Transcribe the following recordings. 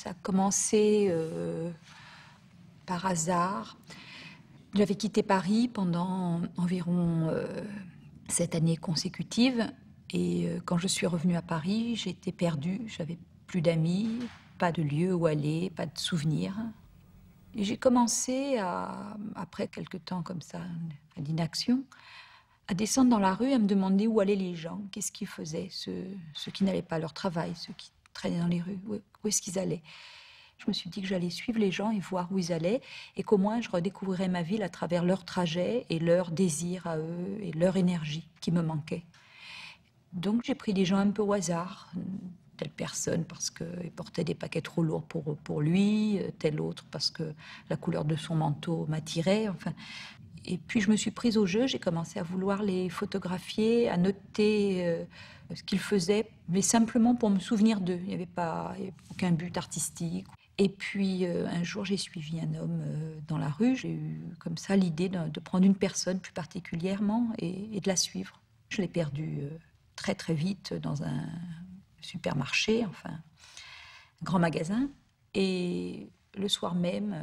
Ça a commencé par hasard. J'avais quitté Paris pendant environ 7 années consécutives. Et quand je suis revenue à Paris, j'étais perdue. J'avais plus d'amis, pas de lieu où aller, pas de souvenirs. Et j'ai commencé, après quelque temps comme ça, d'inaction, à descendre dans la rue, à me demander où allaient les gens, qu'est-ce qu'ils faisaient, ceux qui n'allaient pas à leur travail, ceux qui traînaient dans les rues, où est-ce qu'ils allaient. Je me suis dit que j'allais suivre les gens et voir où ils allaient, et qu'au moins je redécouvrirais ma ville à travers leur trajet et leur désir à eux, et leur énergie qui me manquait. Donc j'ai pris des gens un peu au hasard, telle personne parce qu'il portait des paquets trop lourds pour lui, telle autre parce que la couleur de son manteau m'attirait, enfin. Et puis je me suis prise au jeu, j'ai commencé à vouloir les photographier, à noter ce qu'ils faisaient, mais simplement pour me souvenir d'eux. Il n'y avait aucun but artistique. Et puis un jour, j'ai suivi un homme dans la rue. J'ai eu comme ça l'idée de prendre une personne plus particulièrement et de la suivre. Je l'ai perdu très très vite dans un supermarché, enfin, un grand magasin. Et le soir même,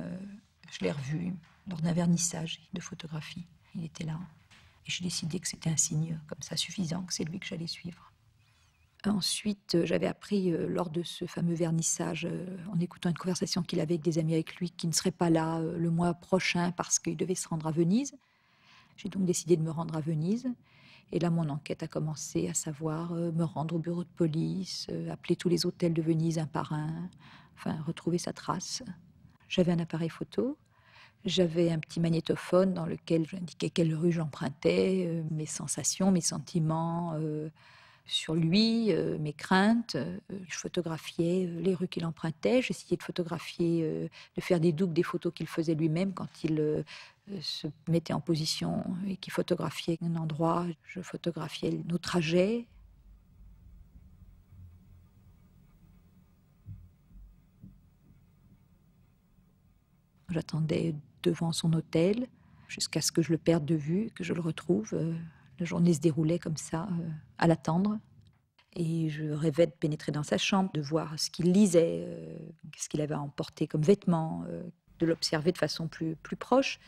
je l'ai revu lors d'un vernissage de photographie. Il était là. Et j'ai décidé que c'était un signe comme ça suffisant, que c'est lui que j'allais suivre. Ensuite, j'avais appris lors de ce fameux vernissage, en écoutant une conversation qu'il avait avec des amis avec lui, qu'il ne serait pas là le mois prochain parce qu'il devait se rendre à Venise. J'ai donc décidé de me rendre à Venise. Et là, mon enquête a commencé, à savoir me rendre au bureau de police, appeler tous les hôtels de Venise un par un, enfin retrouver sa trace. J'avais un appareil photo, j'avais un petit magnétophone dans lequel j'indiquais quelle rue j'empruntais, mes sensations, mes sentiments sur lui, mes craintes. Je photographiais les rues qu'il empruntait, j'essayais de photographier, de faire des doubles des photos qu'il faisait lui-même quand il se mettait en position et qu'il photographiait un endroit. Je photographiais nos trajets. J'attendais devant son hôtel jusqu'à ce que je le perde de vue, que je le retrouve. La journée se déroulait comme ça, à l'attendre. Et je rêvais de pénétrer dans sa chambre, de voir ce qu'il lisait, ce qu'il avait emporté comme vêtements, de l'observer de façon plus proche.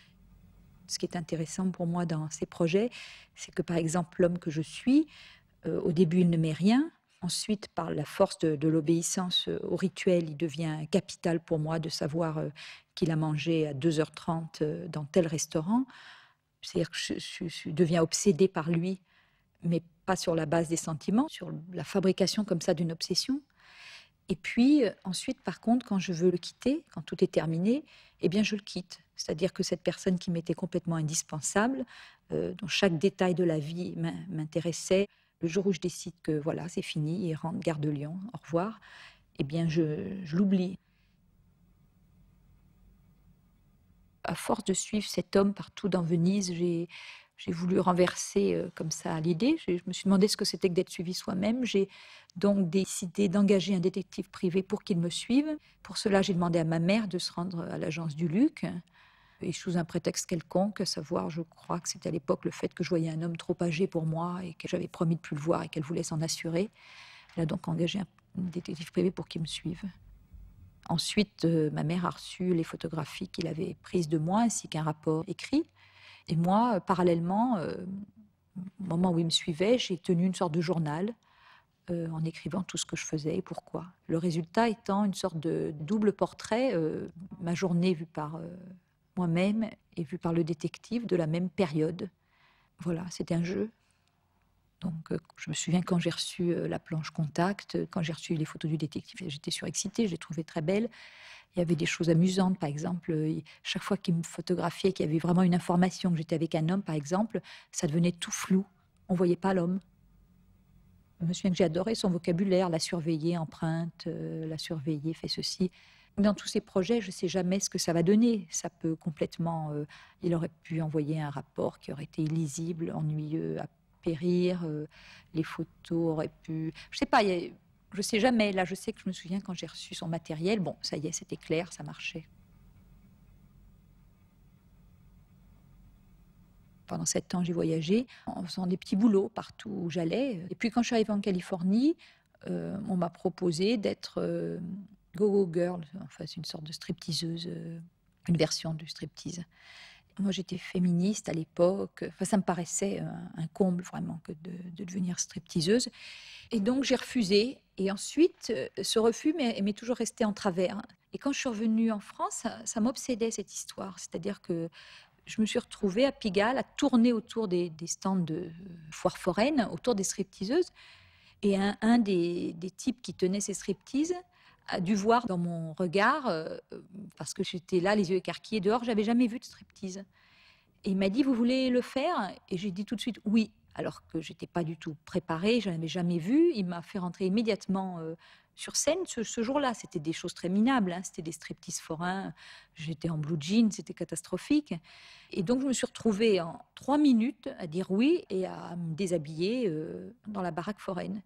Ce qui est intéressant pour moi dans ces projets, c'est que par exemple l'homme que je suis, au début il ne met rien. Ensuite, par la force de l'obéissance au rituel, il devient capital pour moi de savoir qu'il a mangé à 2h30 dans tel restaurant. C'est-à-dire que je deviens obsédée par lui, mais pas sur la base des sentiments, sur la fabrication comme ça d'une obsession. Et puis ensuite, par contre, quand je veux le quitter, quand tout est terminé, eh bien je le quitte. C'est-à-dire que cette personne qui m'était complètement indispensable, dont chaque détail de la vie m'intéressait, le jour où je décide que voilà, c'est fini, il rentre Gare de Lyon, au revoir, eh bien je l'oublie. À force de suivre cet homme partout dans Venise, j'ai voulu renverser comme ça l'idée. Je me suis demandé ce que c'était que d'être suivi soi-même. J'ai donc décidé d'engager un détective privé pour qu'il me suive. Pour cela, j'ai demandé à ma mère de se rendre à l'agence du Luc. Et sous un prétexte quelconque, à savoir, je crois que c'était à l'époque le fait que je voyais un homme trop âgé pour moi et que j'avais promis de plus le voir et qu'elle voulait s'en assurer. Elle a donc engagé un détective privé pour qu'il me suive. Ensuite, ma mère a reçu les photographies qu'il avait prises de moi ainsi qu'un rapport écrit. Et moi, parallèlement, au moment où il me suivait, j'ai tenu une sorte de journal en écrivant tout ce que je faisais et pourquoi. Le résultat étant une sorte de double portrait, ma journée vue par moi-même et vue par le détective de la même période. Voilà, c'était un jeu. Donc, je me souviens quand j'ai reçu la planche contact, quand j'ai reçu les photos du détective, j'étais surexcitée, je les trouvais très belles. Il y avait des choses amusantes, par exemple, chaque fois qu'il me photographiait, qu'il y avait vraiment une information, que j'étais avec un homme, par exemple, ça devenait tout flou. On ne voyait pas l'homme. Je me souviens que j'ai adoré son vocabulaire, la surveiller, empreinte, la surveiller, fait ceci. Dans tous ces projets, je ne sais jamais ce que ça va donner. Ça peut complètement... il aurait pu envoyer un rapport qui aurait été illisible, ennuyeux, à périr. Les photos auraient pu... Je ne sais pas, je ne sais jamais. Là, je sais que je me souviens quand j'ai reçu son matériel. Bon, ça y est, c'était clair, ça marchait. Pendant 7 ans, j'ai voyagé en faisant des petits boulots partout où j'allais. Et puis quand je suis arrivée en Californie, on m'a proposé d'être go-go girl, enfin c'est une sorte de stripteaseuse, une version du striptease. Moi j'étais féministe à l'époque, enfin ça me paraissait un comble vraiment que de devenir stripteaseuse. Et donc j'ai refusé. Et ensuite, ce refus m'est toujours resté en travers. Et quand je suis revenue en France, ça m'obsédait cette histoire. C'est-à-dire que je me suis retrouvée à Pigalle à tourner autour des stands de foire foraine, autour des stripteaseuses. Et un des types qui tenait ces striptease a dû voir dans mon regard, parce que j'étais là, les yeux écarquillés dehors, j'avais jamais vu de striptease. Et il m'a dit, vous voulez le faire? Et j'ai dit tout de suite oui, alors que j'étais pas du tout préparée, je n'avais jamais vu. Il m'a fait rentrer immédiatement sur scène ce jour-là. C'était des choses très minables, hein. C'était des striptease forains. J'étais en blue jean, c'était catastrophique. Et donc je me suis retrouvée en 3 minutes à dire oui et à me déshabiller dans la baraque foraine.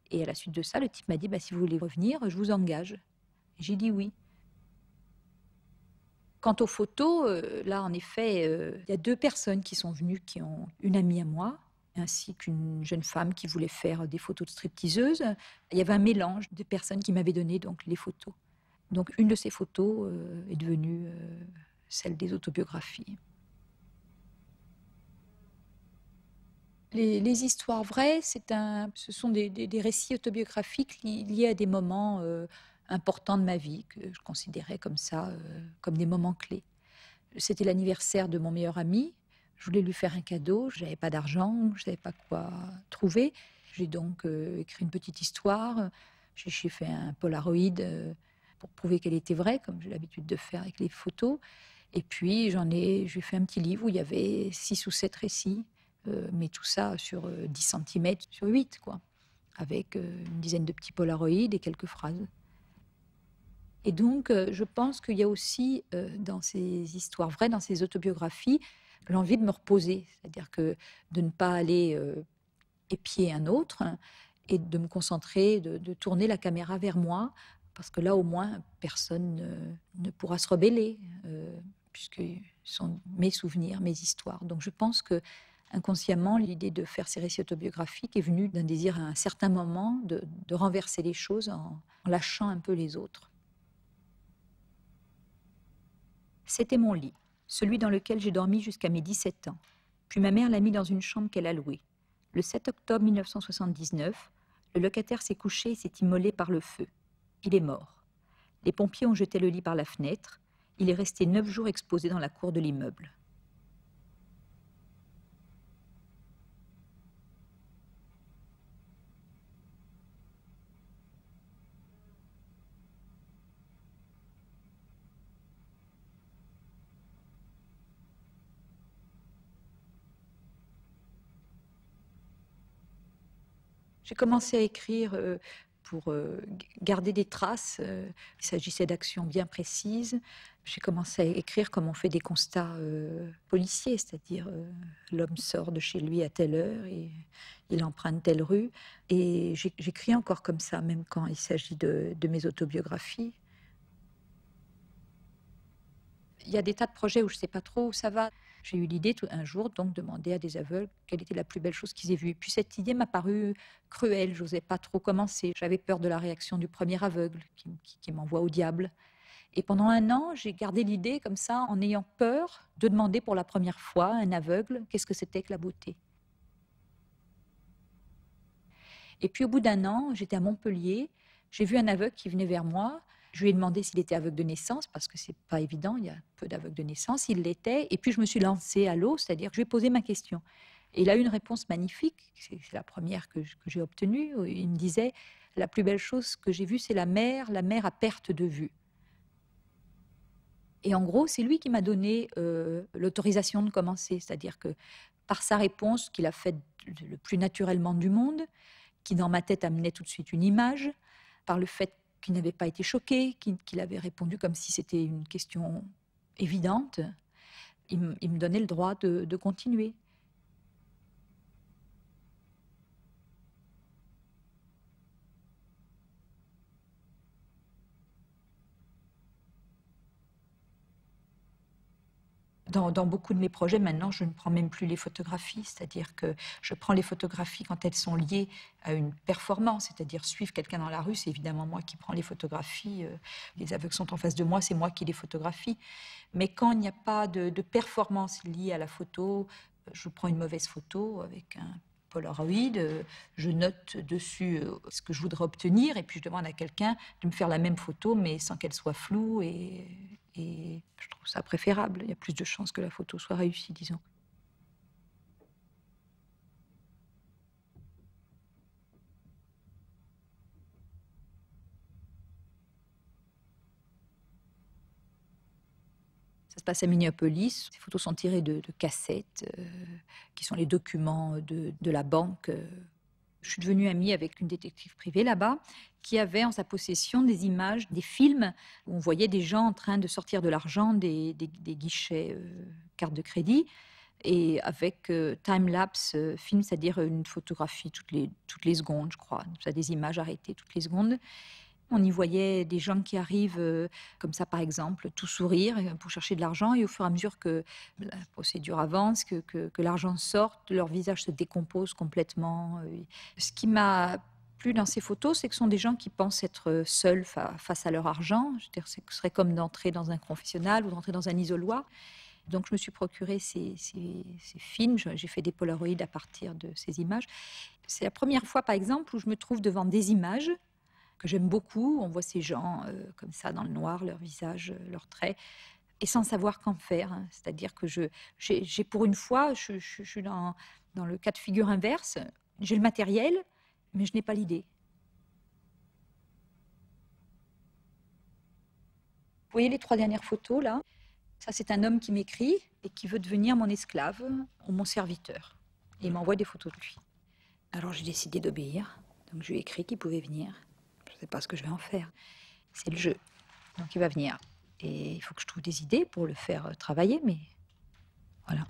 Et à la suite de ça, le type m'a dit, bah, si vous voulez revenir, je vous engage. Et j'ai dit oui. Quant aux photos, là, en effet, il y a 2 personnes qui sont venues, qui ont une amie à moi, ainsi qu'une jeune femme qui voulait faire des photos de stripteaseuses. Il y avait un mélange de personnes qui m'avaient donné donc les photos. Donc une de ces photos est devenue celle des autobiographies. Les histoires vraies, ce sont des récits autobiographiques liés à des moments importants de ma vie, que je considérais comme ça, comme des moments clés. C'était l'anniversaire de mon meilleur ami. Je voulais lui faire un cadeau. Je n'avais pas d'argent, je ne savais pas quoi trouver. J'ai donc écrit une petite histoire. J'ai fait un Polaroid pour prouver qu'elle était vraie, comme j'ai l'habitude de faire avec les photos. Et puis j'ai fait un petit livre où il y avait 6 ou 7 récits, mais tout ça sur 10 centimètres sur 8, quoi, avec une dizaine de petits Polaroids et quelques phrases. Et donc, je pense qu'il y a aussi dans ces histoires vraies, dans ces autobiographies, l'envie de me reposer, c'est-à-dire que de ne pas aller épier un autre et de me concentrer, de tourner la caméra vers moi, parce que là, au moins, personne ne pourra se rebeller, puisque ce sont mes souvenirs, mes histoires. Donc, je pense que inconsciemment, l'idée de faire ces récits autobiographiques est venue d'un désir à un certain moment de renverser les choses en lâchant un peu les autres. C'était mon lit, celui dans lequel j'ai dormi jusqu'à mes 17 ans. Puis ma mère l'a mis dans une chambre qu'elle a louée. Le 7 octobre 1979, le locataire s'est couché et s'est immolé par le feu. Il est mort. Les pompiers ont jeté le lit par la fenêtre. Il est resté 9 jours exposé dans la cour de l'immeuble. J'ai commencé à écrire pour garder des traces. Il s'agissait d'actions bien précises. J'ai commencé à écrire comme on fait des constats policiers, c'est-à-dire l'homme sort de chez lui à telle heure et il emprunte telle rue. Et j'écris encore comme ça, même quand il s'agit de mes autobiographies. Il y a des tas de projets où je ne sais pas trop où ça va. J'ai eu l'idée un jour donc de demander à des aveugles quelle était la plus belle chose qu'ils aient vue. Puis cette idée m'a paru cruelle, je n'osais pas trop commencer. J'avais peur de la réaction du premier aveugle qui m'envoie au diable. Et pendant 1 an, j'ai gardé l'idée comme ça, en ayant peur de demander pour la première fois à un aveugle qu'est-ce que c'était que la beauté. Et puis au bout d'1 an, j'étais à Montpellier, j'ai vu un aveugle qui venait vers moi. Je lui ai demandé s'il était aveugle de naissance, parce que c'est pas évident, il y a peu d'aveugles de naissance. Il l'était, et puis je me suis lancée à l'eau, c'est-à-dire que je lui ai posé ma question. Et il a eu une réponse magnifique, c'est la première que j'ai obtenue. Il me disait, la plus belle chose que j'ai vue, c'est la mer à perte de vue. Et en gros, c'est lui qui m'a donné l'autorisation de commencer, c'est-à-dire que par sa réponse, qu'il a faite le plus naturellement du monde, qui dans ma tête amenait tout de suite une image, par le fait qu'il n'avait pas été choqué, qu'il avait répondu comme si c'était une question évidente, il me donnait le droit de continuer. Dans beaucoup de mes projets, maintenant, je ne prends même plus les photographies, c'est-à-dire que je prends les photographies quand elles sont liées à une performance, c'est-à-dire suivre quelqu'un dans la rue, c'est évidemment moi qui prends les photographies. Les aveugles sont en face de moi, c'est moi qui les photographie. Mais quand il n'y a pas de performance liée à la photo, je prends une mauvaise photo avec un Polaroid, je note dessus ce que je voudrais obtenir et puis je demande à quelqu'un de me faire la même photo mais sans qu'elle soit floue et je trouve ça préférable. Il y a plus de chances que la photo soit réussie, disons. Ça se passe à Minneapolis. Ces photos sont tirées de cassettes, qui sont les documents de la banque. Je suis devenue amie avec une détective privée là-bas qui avait en sa possession des images, des films où on voyait des gens en train de sortir de l'argent des guichets cartes de crédit et avec time-lapse film, c'est-à-dire une photographie toutes les secondes, je crois. Ça, des images arrêtées toutes les secondes. On y voyait des gens qui arrivent comme ça, par exemple, tout sourire pour chercher de l'argent. Et au fur et à mesure que la procédure avance, que l'argent sorte, leur visage se décompose complètement. Ce qui m'a plu dans ces photos, c'est que ce sont des gens qui pensent être seuls face à leur argent. Je veux dire, ce serait comme d'entrer dans un confessionnal ou d'entrer dans un isoloir. Donc je me suis procuré ces films. J'ai fait des polaroïdes à partir de ces images. C'est la première fois, par exemple, où je me trouve devant des images que j'aime beaucoup. On voit ces gens comme ça dans le noir, leur visage, leurs traits, et sans savoir qu'en faire. Hein. C'est-à-dire que j'ai pour une fois, je suis dans le cas de figure inverse. J'ai le matériel, mais je n'ai pas l'idée. Vous voyez les 3 dernières photos là? Ça, c'est un homme qui m'écrit et qui veut devenir mon esclave ou mon serviteur. Et il m'envoie des photos de lui. Alors j'ai décidé d'obéir. Donc je lui ai écrit qu'il pouvait venir. Je ne sais pas ce que je vais en faire. C'est le jeu. Donc il va venir. Et il faut que je trouve des idées pour le faire travailler, mais voilà.